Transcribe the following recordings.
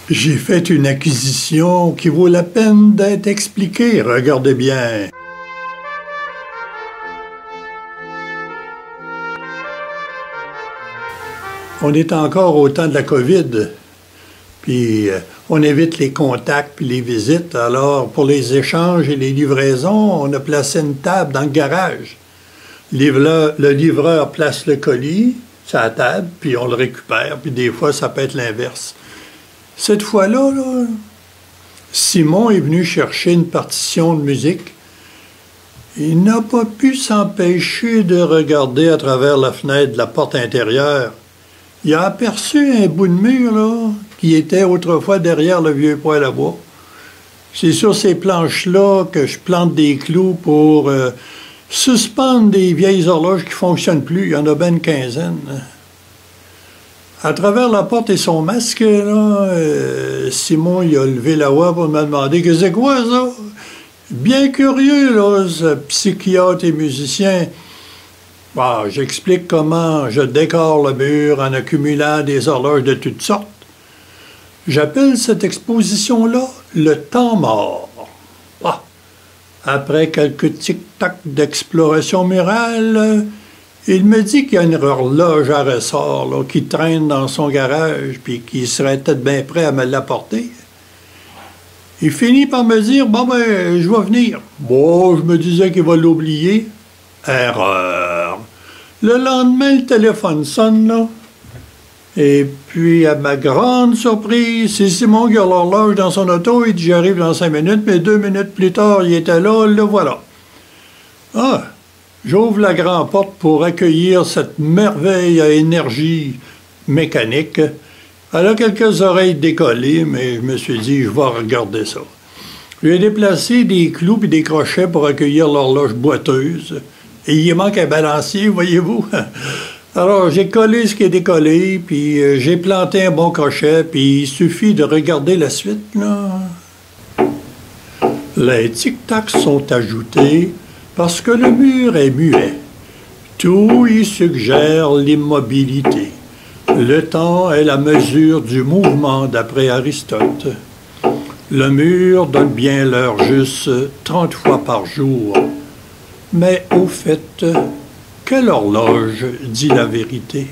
J'ai fait une acquisition qui vaut la peine d'être expliquée, regardez bien. On est encore au temps de la COVID, puis on évite les contacts puis les visites. Alors, pour les échanges et les livraisons, on a placé une table dans le garage. Le livreur place le colis sur la table, puis on le récupère, puis des fois, ça peut être l'inverse. Cette fois-là, Simon est venu chercher une partition de musique. Il n'a pas pu s'empêcher de regarder à travers la fenêtre de la porte intérieure. Il a aperçu un bout de mur qui était autrefois derrière le vieux poêle à bois. C'est sur ces planches-là que je plante des clous pour suspendre des vieilles horloges qui ne fonctionnent plus. Il y en a bien une quinzaine. À travers la porte et son masque, Simon il a levé la voix pour me demander « Qu'est-ce que c'est quoi ça? » Bien curieux, ce psychiatre et musicien. Bon, j'explique comment je décore le mur en accumulant des horloges de toutes sortes. J'appelle cette exposition-là le temps mort. Ah. Après quelques tic-tac d'exploration murale, il me dit qu'il y a une horloge à ressort qui traîne dans son garage puis qui serait peut-être bien prêt à me l'apporter. Il finit par me dire « Bon, ben, je vais venir. » Bon, je me disais qu'il va l'oublier. Erreur. Le lendemain, le téléphone sonne, Et puis, à ma grande surprise, c'est Simon qui a l'horloge dans son auto. Il dit « J'arrive dans 5 minutes. » Mais 2 minutes plus tard, il était là, le voilà. Ah! J'ouvre la grande porte pour accueillir cette merveille à énergie mécanique. Elle a quelques oreilles décollées, mais je me suis dit, je vais regarder ça. J'ai déplacé des clous et des crochets pour accueillir l'horloge boiteuse. Et il manque un balancier, voyez-vous. Alors, j'ai collé ce qui est décollé, puis j'ai planté un bon crochet, puis il suffit de regarder la suite, Les tic-tacs sont ajoutés parce que le mur est muet. Tout y suggère l'immobilité. Le temps est la mesure du mouvement d'après Aristote. Le mur donne bien l'heure juste 30 fois par jour. Mais au fait, quelle horloge dit la vérité?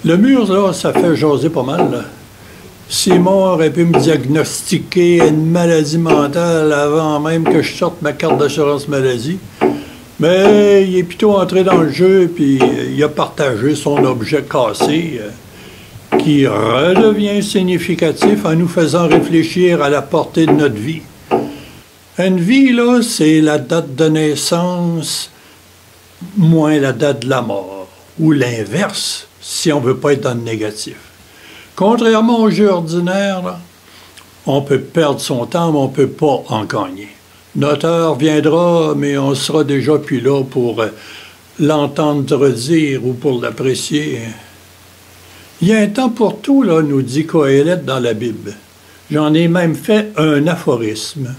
Le mur, ça fait jaser pas mal. Simon aurait pu me diagnostiquer une maladie mentale avant même que je sorte ma carte d'assurance maladie. Mais il est plutôt entré dans le jeu, puis il a partagé son objet cassé, qui redevient significatif en nous faisant réfléchir à la portée de notre vie. Une vie, c'est la date de naissance moins la date de la mort, ou l'inverse, si on ne veut pas être dans le négatif. Contrairement au jeu ordinaire, on peut perdre son temps, mais on ne peut pas en gagner. Notre heure viendra, mais on sera déjà plus là pour l'entendre dire ou pour l'apprécier. Il y a un temps pour tout, nous dit Coëlette dans la Bible. J'en ai même fait un aphorisme.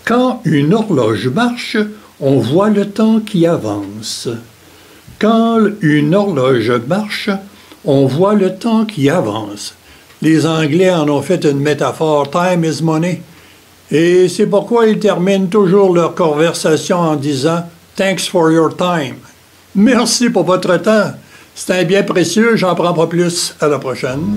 Quand une horloge marche, on voit le temps qui avance. Quand une horloge marche, on voit le temps qui avance. Les Anglais en ont fait une métaphore « time is money ». Et c'est pourquoi ils terminent toujours leur conversation en disant « Thanks for your time ». Merci pour votre temps. C'est un bien précieux, j'en prends pas plus. À la prochaine.